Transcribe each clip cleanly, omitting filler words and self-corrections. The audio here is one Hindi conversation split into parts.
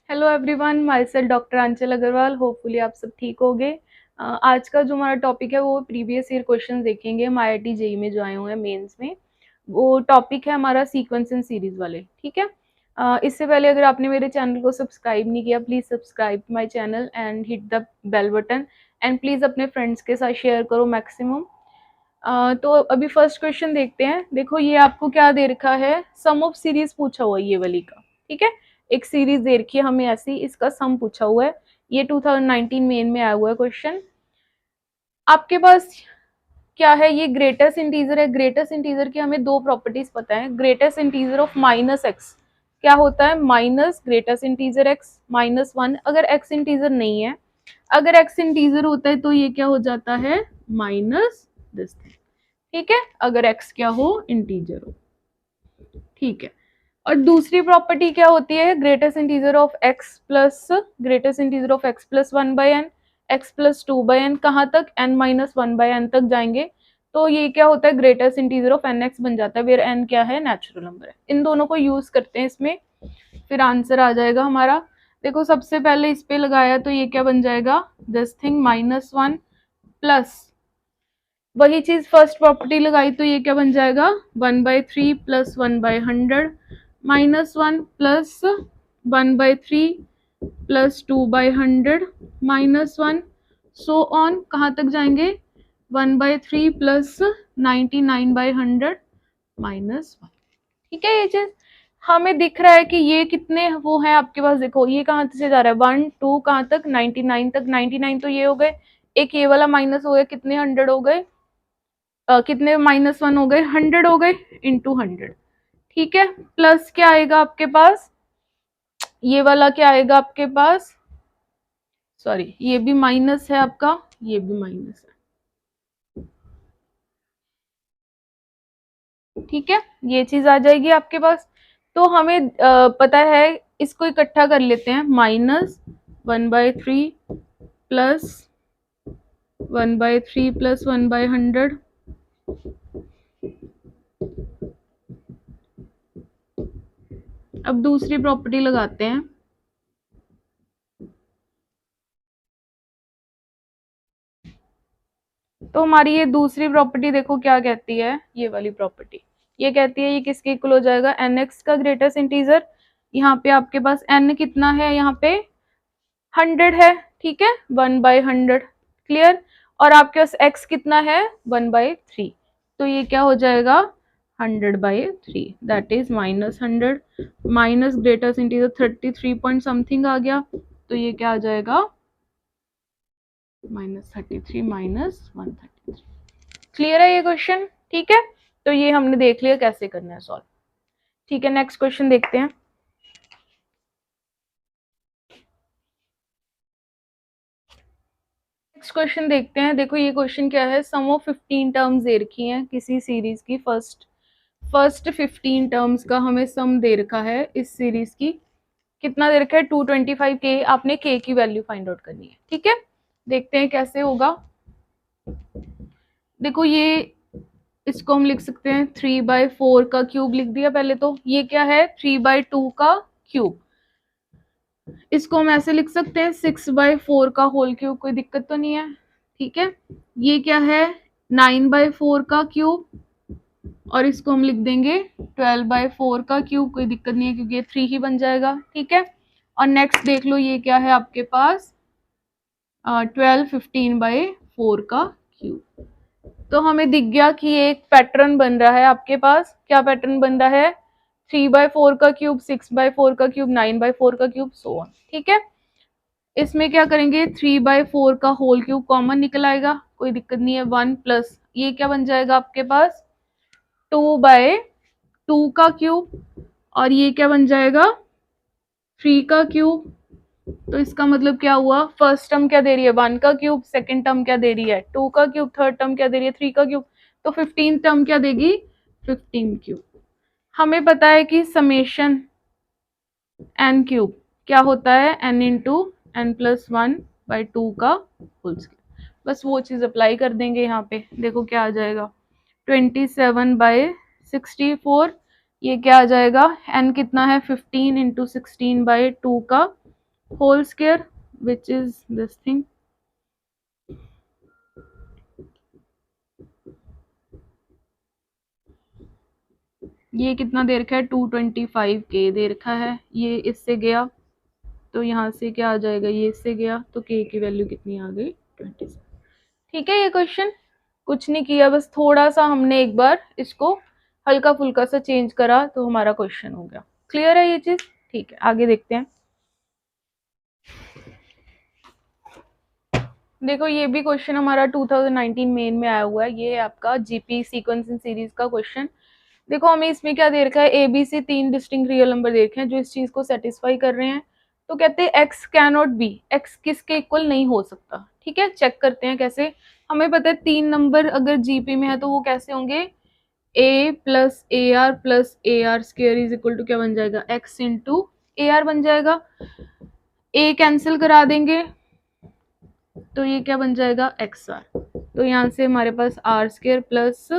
Hello everyone, myself doctor Aanchal Agarwal. Hopefully आप सब ठीक होंगे। आज का जो हमारा टॉपिक है वो प्रीवियस ईयर क्वेश्चन देखेंगे हम IIT जेई में जो आए हुए हैं मेंस में। वो टॉपिक है हमारा सीक्वेंस एंड सीरीज वाले, ठीक है। इससे पहले अगर आपने मेरे चैनल को सब्सक्राइब नहीं किया, please subscribe my channel and hit the bell button and please अपने फ्रेंड्स के साथ शेयर करो मैक्सिमम। तो अभी फर्स्ट क्वेश्चन देखते हैं। देखो ये आपको क्या दे रखा है, सम ऑफ सीरीज पूछा हुआ है ये वाली का, ठीक है। एक सीरीज दे रखी है हमें ऐसी, इसका सम पूछा हुआ है। ये 2019 मेन में आया हुआ है क्वेश्चन। आपके पास क्या है, ये ग्रेटेस्ट इंटीजर है। ग्रेटेस्ट इंटीजर की हमें दो प्रॉपर्टीज पता है। Greatest integer of minus x क्या होता है, minus greatest integer x minus one. अगर एक्स इंटीजर नहीं है, अगर एक्स इंटीजर होता है तो ये क्या हो जाता है, माइनस दिस, ठीक है। अगर x क्या हो, इंटीजर हो, ठीक है। और दूसरी प्रॉपर्टी क्या होती है, greatest integer of x plus greatest integer of x plus one by n, x plus two by n, कहाँ तक, n minus one by n तक जाएंगे। तो ये क्या होता है, greatest integer of n x बन जाता है, वेयर n क्या है, नेचुरल नंबर है। इन दोनों को यूज करते हैं इसमें, फिर आंसर आ जाएगा हमारा। देखो सबसे पहले इस पे लगाया तो ये क्या बन जाएगा, this thing minus one plus वही चीज फर्स्ट प्रॉपर्टी लगाई तो ये क्या बन जाएगा, one by three plus one by hundred minus one plus one by three plus two by hundred minus one, so on कहाँ तक जाएंगे, one by three plus 99 by hundred minus one, ठीक है। ये चीज हमें दिख रहा है कि ये कितने वो है आपके पास। देखो ये कहाँ से जा रहा है, वन टू कहाँ तक, 99 तक। 99 तो ये हो गए, एक ये वाला माइनस हो गया, कितने हंड्रेड हो गए, कितने माइनस वन हो गए, हंड्रेड हो गए इंटू हंड्रेड, ठीक है। प्लस क्या आएगा आपके पास, ये वाला क्या आएगा आपके पास, सॉरी ये भी माइनस है आपका, ये भी माइनस है, ठीक है। ये चीज आ जाएगी आपके पास। तो हमें पता है, इसको इकट्ठा कर लेते हैं, minus one by three plus one by three plus one by hundred, अब दूसरी प्रॉपर्टी लगाते हैं। तो हमारी ये दूसरी प्रॉपर्टी देखो क्या कहती है, ये वाली प्रॉपर्टी ये कहती है ये किसके इक्वल हो जाएगा, एन एक्स का ग्रेटेस्ट इंटीजर। यहाँ पे आपके पास एन कितना है, यहाँ पे हंड्रेड है, ठीक है, वन बाई हंड्रेड, क्लियर। और आपके पास एक्स कितना है, वन बाई थ्री, तो ये क्या हो जाएगा, hundred by three, that is minus hundred minus greatest integer 33 point something आ गया, तो ये क्या आ जाएगा, माइनस 33 माइनस 133। क्लियर है ये क्वेश्चन, ठीक है। तो ये हमने देख लिया कैसे करना है सॉल्व, ठीक है। नेक्स्ट क्वेश्चन देखते हैं। नेक्स्ट क्वेश्चन देखते हैं। देखो ये क्वेश्चन क्या है, सम ऑफ 15 टर्म्स दे रखी हैं किसी सीरीज की, फर्स्ट 15 टर्म्स का हमें सम दे रखा है इस सीरीज की। कितना दे रखा है, 225 के। आपने के की वैल्यू फाइंड आउट करनी है, ठीक है। देखते हैं कैसे होगा। देखो ये इसको हम लिख सकते हैं 3/4 का क्यूब लिख दिया पहले। तो ये क्या है, 3/2 का क्यूब। इसको हम ऐसे लिख सकते हैं 6/4 का होल क्यूब, कोई दिक्कत तो नहीं है, ठीक है। ये क्या है, 9/4 का क्यूब, और इसको हम लिख देंगे 12/4 का क्यूब, कोई दिक्कत नहीं है क्योंकि ये 3 ही बन जाएगा, ठीक है। और नेक्स्ट देख लो ये क्या है आपके पास, 12 15/4 का क्यूब। तो हमें दिख गया कि एक पैटर्न बन रहा है आपके पास। क्या पैटर्न बन रहा है, 3/4 का क्यूब, 6/4 का क्यूब, 9/4 का क्यूब, सो ऑन, ठीक है। इसमें क्या करेंगे, 3/4 का होल क्यूब कॉमन निकल आएगा, कोई दिक्कत नहीं है, वन प्लस ये क्या बन जाएगा आपके पास, 2/2 का क्यूब, और ये क्या बन जाएगा, 3 का क्यूब। तो इसका मतलब क्या हुआ, फर्स्ट टर्म क्या दे रही है, 1 का क्यूब, सेकंड टर्म क्या दे रही है, 2 का क्यूब, थर्ड टर्म क्या दे रही है, 3 का क्यूब। तो 15 टर्म क्या देगी, 15 क्यूब। हमें पता है कि समेशन एन क्यूब क्या होता है, n into n plus one by two का होल स्क्वायर। बस वो चीज अप्लाई कर देंगे यहाँ पे। देखो क्या आ जाएगा, 27/64। ये क्या आ जाएगा, एन कितना है, 15 इंटू 16/2 का whole square which is this thing, ये कितना दे रखा है 225k दे रखा है, ये इससे गया तो यहाँ से क्या आ जाएगा, ये इससे गया तो k की वैल्यू कितनी आ गई 27। ठीक है, ये क्वेश्चन कुछ नहीं किया, बस थोड़ा सा हमने एक बार इसको हल्का फुल्का सा चेंज करा तो हमारा क्वेश्चन हो गया। क्लियर है ये चीज? ठीक है, आगे देखते हैं। देखो ये भी क्वेश्चन हमारा 2019 मेन में आया हुआ है, ये है आपका जीपी सीक्वेंसिंग सीरीज का क्वेश्चन। देखो हमें इसमें क्या दे रखा है, ए बी सी तीन डिस्टिंक्ट रियल नंबर दे रखे हैं जो इस चीज को सेटिस्फाई कर रहे हैं। तो कहते हैं x can not be, x किसके इक्वल नहीं हो सकता। ठीक है, चेक करते हैं कैसे। हमें पता है तीन नंबर अगर जीपी में है तो वो कैसे होंगे, A plus A R square is equal to क्या बन जाएगा, एक्स इंटू ए आर बन जाएगा। ए कैंसिल करा देंगे तो ये क्या बन जाएगा, एक्स आर। तो यहाँ से हमारे पास R square plus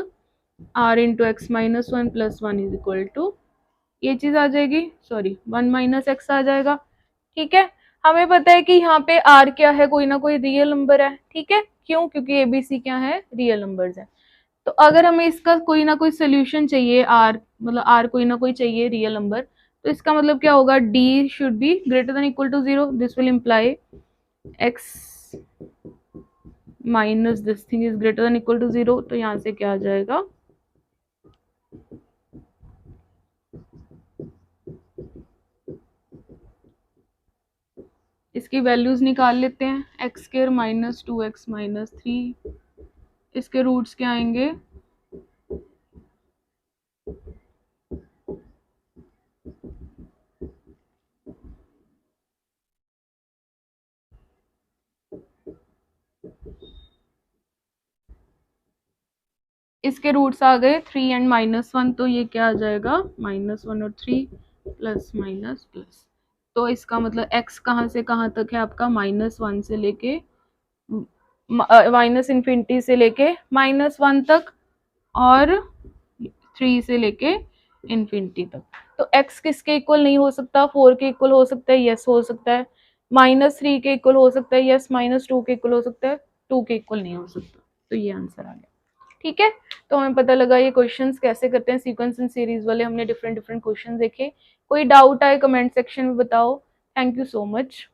R into X minus one plus one is equal to ये चीज आ जाएगी, सॉरी वन माइनस एक्स आ जाएगा। ठीक है, हमें पता है कि यहाँ पे आर क्या है, कोई ना कोई रियल नंबर है। ठीक है, क्यों, क्योंकि एबीसी क्या है, रियल नंबर्स है। तो अगर हमें इसका कोई ना कोई सोल्यूशन चाहिए, आर मतलब आर कोई ना कोई चाहिए रियल नंबर, तो इसका मतलब क्या होगा, D should be greater than equal to zero. This will imply x minus this thing is greater than equal to zero. तो यहाँ से क्या आ जाएगा, इसकी वैल्यूज निकाल लेते हैं, x square minus two x minus three, इसके रूट्स क्या आएंगे, इसके रूट्स आ गए थ्री एंड माइनस वन, तो ये क्या आ जाएगा माइनस वन और थ्री प्लस माइनस प्लस। तो इसका मतलब x कहाँ से कहाँ तक है आपका, माइनस वन से लेके माइनस इन्फिनिटी से लेके माइनस वन तक, और थ्री से लेके इन्फिनिटी तक। तो x किसके इक्वल नहीं हो सकता, फोर के इक्वल हो सकता है, यस हो सकता है। माइनस थ्री के इक्वल हो सकता है, यस। माइनस टू के इक्वल हो सकता है, टू के इक्वल नहीं हो सकता। तो ये आंसर आ गया। ठीक है, तो हमें पता लगा ये क्वेश्चंस कैसे करते हैं, सीक्वेंस एंड सीरीज वाले हमने डिफरेंट डिफरेंट क्वेश्चन देखे। कोई डाउट आए कमेंट सेक्शन में बताओ। Thank you so much.